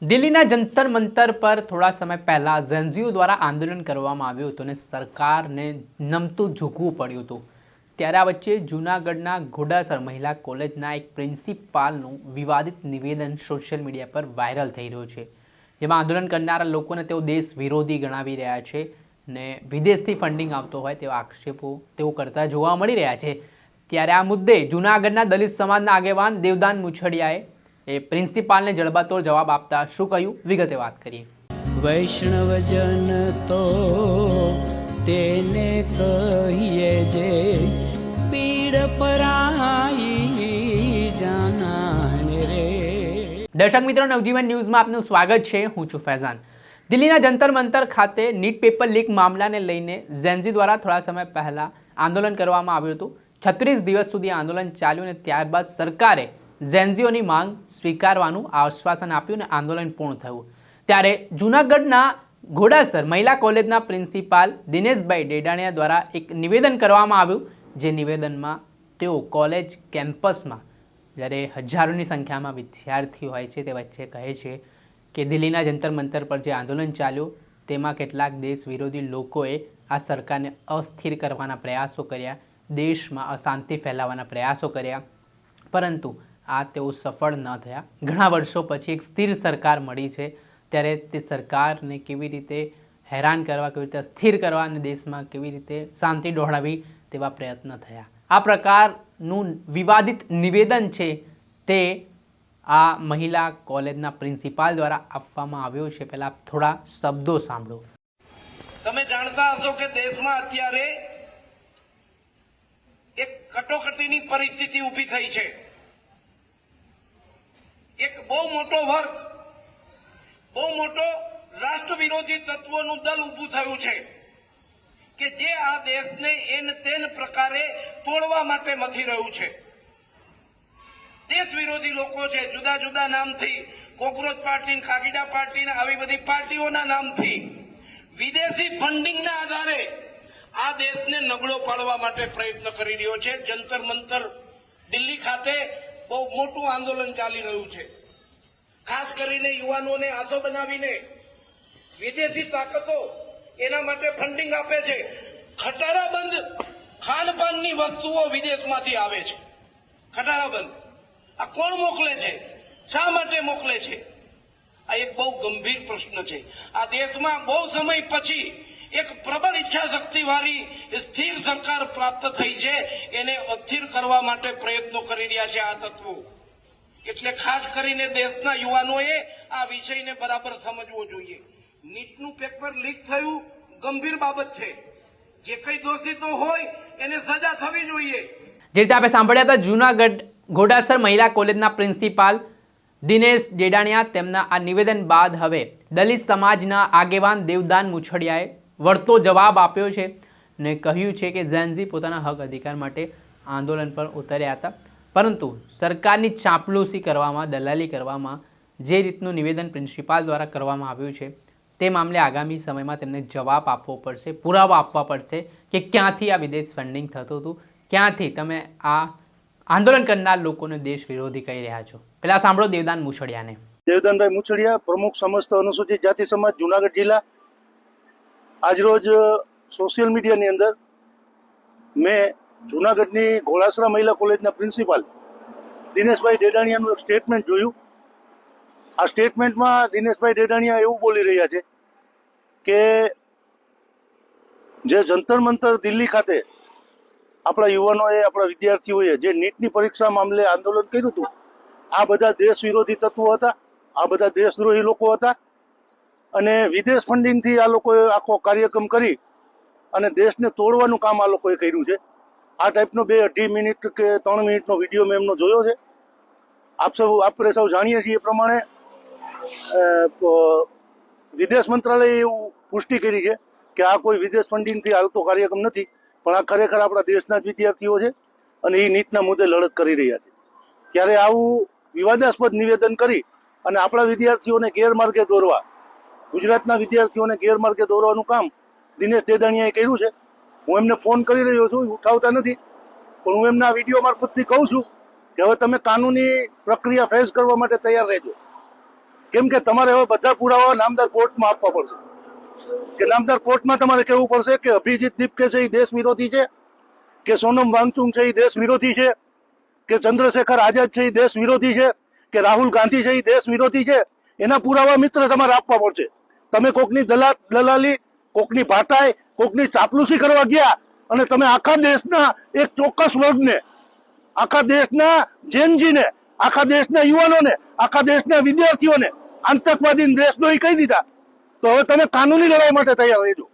દિલ્હીના જંતર મંતર પર થોડા સમય પહેલા ઝેન્ઝીઓ દ્વારા આંદોલન કરવામાં આવ્યું હતું અને સરકારને નમતું ઝૂકવું પડ્યું હતું। ત્યારે આ વચ્ચે જૂનાગઢના ઘોડાસર મહિલા કોલેજના એક પ્રિન્સિપાલનું વિવાદિત નિવેદન સોશિયલ મીડિયા પર વાયરલ થઈ રહ્યું છે, જેમાં આંદોલન કરનારા લોકોને તેઓ દેશ વિરોધી ગણાવી રહ્યા છે ને વિદેશથી ફંડિંગ આવતો હોય તેવા આક્ષેપો તેઓ કરતા જોવા મળી રહ્યા છે। ત્યારે આ મુદ્દે જૂનાગઢના દલિત સમાજના આગેવાન દેવદાન મુછડિયાએ પ્રિન્સિપાલને જડબાતોડ જવાબ આપતા શું કહ્યું, વિગતે વાત કરીએ। વૈષ્ણવજન તો તેને કહીએ જે પીડ પરાઈ જાનાને રે। દર્શક મિત્રો, નવજીવન ન્યૂઝમાં આપનું સ્વાગત છે। હું છું ફૈઝાન। દિલ્હીના જંતર મંતર ખાતે નીટ પેપર લીક મામલાને લઈને ઝેન્ઝી દ્વારા થોડા સમય પહેલા આંદોલન કરવામાં આવ્યું હતું। 36 દિવસ સુધી આંદોલન ચાલ્યું અને ત્યારબાદ સરકારે ઝેન્ઝીઓની માંગ સ્વીકારવાનું આશ્વાસન આપ્યું અને આંદોલન પૂર્ણ થયું। ત્યારે જૂનાગઢના ઘોડાસર મહિલા કોલેજના પ્રિન્સિપાલ દિનેશભાઈ ડેડાણિયા દ્વારા એક નિવેદન કરવામાં આવ્યું, જે નિવેદનમાં તેઓ કોલેજ કેમ્પસમાં જ્યારે હજારોની સંખ્યામાં વિદ્યાર્થીઓ હોય છે તે વચ્ચે કહે છે કે દિલ્હીના જંતર મંતર પર જે આંદોલન ચાલ્યું તેમાં કેટલાક દેશ વિરોધી લોકોએ આ સરકારને અસ્થિર કરવાના પ્રયાસો કર્યા, દેશમાં અશાંતિ ફેલાવવાના પ્રયાસો કર્યા, પરંતુ આ તેઓ સફળ ન થયા। ઘણા વર્ષો પછી એક સ્થિર સરકાર મળી છે, ત્યારે તે સરકારને કેવી રીતે હેરાન કરવા, કેવી રીતે અસ્થિર કરવા અને દેશમાં કેવી રીતે શાંતિ દોહડાવી તેવા પ્રયત્ન થયા। આ પ્રકારનું વિવાદિત નિવેદન છે તે આ મહિલા કોલેજના પ્રિન્સિપાલ દ્વારા આપવામાં આવ્યો છે। પહેલા થોડા શબ્દો સાંભળો। તમે જાણતા હશો કે દેશમાં અત્યારે એક કટોકટીની પરિસ્થિતિ ઊભી થઈ છે। એક બહુ મોટો વર્ગ, બહુ મોટો રાષ્ટ્ર વિરોધી તત્વોનું દલ ઊભું થયું છે કે જે આ દેશને એન તેન પ્રકારે તોડવા માટે મથી રહ્યું છે। દેશ વિરોધી લોકો છે, જુદા જુદા નામથી, કોકરોચ પાર્ટી, ખાગીડા પાર્ટી, આવી બધી પાર્ટીઓના નામથી વિદેશી ફંડિંગના આધારે આ દેશને નબળો પાડવા માટે પ્રયત્ન કરી રહ્યો છે। જંતર મંતર દિલ્હી ખાતે બહુ મોટું આંદોલન ચાલી રહ્યું છે। ખાસ કરીને યુવાનોને હાથો બનાવીને વિદેશી તાકાતો એના માટે ફંડિંગ આપે છે। ખટારાબંધ ખાનપાનની વસ્તુઓ વિદેશમાંથી આવે છે। ખટારાબંધ આ કોણ મોકલે છે? શા માટે મોકલે છે? આ એક બહુ ગંભીર પ્રશ્ન છે। આ દેશમાં બહુ સમય પછી એક પ્રબળ ઈચ્છા શક્તિ વાળી સ્થિર સરકાર પ્રાપ્ત થઈ છે, એને અસ્થિર કરવા માટે પ્રયત્નો કરી રહ્યા છે આ તત્વો। એટલે ખાસ કરીને દેશના યુવાનોએ આ વિષયને બરાબર સમજવો જોઈએ। નીટનું પેપર લીક થયું ગંભીર બાબત છે, જે કઈ દોષિતો હોય એને સજા થવી જોઈએ। જે રીતે આપણે સાંભળ્યા હતા જૂનાગઢ ઘોડાસર મહિલા કોલેજના પ્રિન્સિપાલ દિનેશ ડેડાણિયા, તેમના આ નિવેદન બાદ હવે દલિત સમાજના આગેવાન દેવદાન મુછડિયાએ વળતો જવાબ આપ્યો છે ને કહ્યું છે કે ઝેન્ઝી પોતાના હક અધિકાર માટે આંદોલન પર ઉતર્યા હતા, પરંતુ સરકારની ચાંપલૂસી કરવામાં, દલાલી કરવામાં જે રીતનું નિવેદન પ્રિન્સિપાલ દ્વારા કરવામાં આવ્યું છે તે મામલે આગામી સમયમાં તેમને જવાબ આપવો પડશે, પુરાવા આપવા પડશે કે ક્યાંથી આ વિદેશ ફંડિંગ થતું હતું, ક્યાંથી તમે આ આંદોલન કરનાર લોકોને દેશ વિરોધી કહી રહ્યા છો। પહેલા સાંભળો દેવદાન મુછડિયાને। દેવદાનભાઈ મુછડિયા, પ્રમુખ સમસ્ત અનુસૂચિત જાતિ સમાજ જૂનાગઢ જિલ્લા। આજરોજ સોશિયલ મીડિયાની અંદર મેં જૂનાગઢની ઘોડાસરા મહિલા કોલેજના પ્રિન્સિપાલ દિનેશભાઈ ડેડાણિયાનું એક સ્ટેટમેન્ટ જોયું। આ સ્ટેટમેન્ટમાં દિનેશભાઈ ડેડાણિયા એવું બોલી રહ્યા છે કે જે જંતર મંતર દિલ્હી ખાતે આપણા યુવાનોએ, આપણા વિદ્યાર્થીઓએ જે નીટની પરીક્ષા મામલે આંદોલન કર્યું હતું, આ બધા દેશ વિરોધી તત્વો હતા, આ બધા દેશદ્રોહી લોકો હતા અને વિદેશ ફંડિંગથી આ લોકોએ આખો કાર્યક્રમ કરી અને દેશને તોડવાનું કામ આ લોકોએ કર્યું છે। આ ટાઈપનો 2-2.5 મિનિટ કે 3 મિનિટનો વિડીયો મેં એમનો જોયો છે। આપણે સૌ જાણીએ છીએ એ પ્રમાણે વિદેશ મંત્રાલયે એવું પુષ્ટિ કરી છે કે આ કોઈ વિદેશ ફંડિંગથી હાલતો કાર્યક્રમ નથી, પણ આ ખરેખર આપણા દેશના જ વિદ્યાર્થીઓ છે અને એ નીટના મુદ્દે લડત કરી રહ્યા છે। ત્યારે આવું વિવાદાસ્પદ નિવેદન કરી અને આપણા વિદ્યાર્થીઓને ગેરમાર્ગે દોરવા, ગુજરાતના વિદ્યાર્થીઓને ગેરમાર્ગે દોરવાનું કામ દિનેશ ડેડાણિયાએ કર્યું છે। હું એમને ફોન કરી રહ્યો છું, ઉઠાવતા નથી, પણ હું એમના વિડીયો મારફતથી કહું છું કે હવે તમે કાનૂની પ્રક્રિયા ફેસ કરવા માટે તૈયાર રહેજો। કેમ કે તમારે હવે બધા પુરાવા નામદાર કોર્ટમાં આપવા પડશે કે નામદાર કોર્ટમાં તમારે કહેવું પડશે કે અભિજીત દીપકે છે એ દેશ વિરોધી છે, કે સોનમ વાંગચુક છે એ દેશ વિરોધી છે, કે ચંદ્રશેખર આઝાદ છે એ દેશ વિરોધી છે, કે રાહુલ ગાંધી છે એ દેશ વિરોધી છે. એના પુરાવા મિત્ર તમારે આપવા પડશે. તમે કોકની દલાલી, કોકની ભાટાઈ, કોકની ચાપલુસી કરવા ગયા અને તમે આખા દેશના એક ચોક્કસ વર્ગને, આખા દેશના જેનજીને, આખા દેશના યુવાનોને, આખા દેશના વિદ્યાર્થીઓને આતંકવાદી દેશદ્રોહી કહી દીધા. તો હવે તમે કાનૂની લડાઈ માટે તૈયાર રહેજો.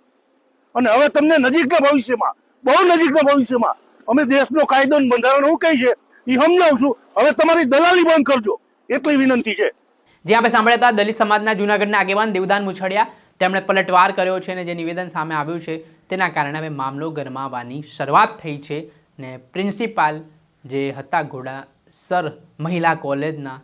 અને હવે તમને નજીકના ભવિષ્યમાં, બહુ નજીકના ભવિષ્યમાં અમે દેશનો કાયદો અને બંધારણ શું કહે છે એ સમજાવશું. હવે તમારી દલાલી બંધ કરજો, એટલી વિનંતી છે. જે આપણે સાંભળ્યા હતા દલિત સમાજના જૂનાગઢના આગેવાન દેવદાન મુછડિયા, તેમણે પલટવાર કર્યો છે અને જે નિવેદન સામે આવ્યું છે તેના કારણે હવે મામલો ગરમાવાની શરૂઆત થઈ છે ને પ્રિન્સિપાલ જે હતા ઘોડાસર મહિલા કોલેજના,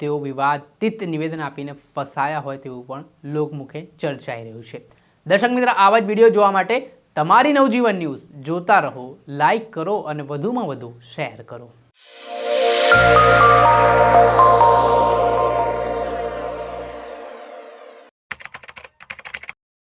તેઓ વિવાદિત નિવેદન આપીને ફસાયા હોય તેવું પણ લોકમુખે ચર્ચાઈ રહ્યું છે. દર્શક મિત્ર, આવા જ વિડીયો જોવા માટે તમારી નવજીવન ન્યૂઝ જોતા રહો, લાઈક કરો અને વધુમાં વધુ શેર કરો.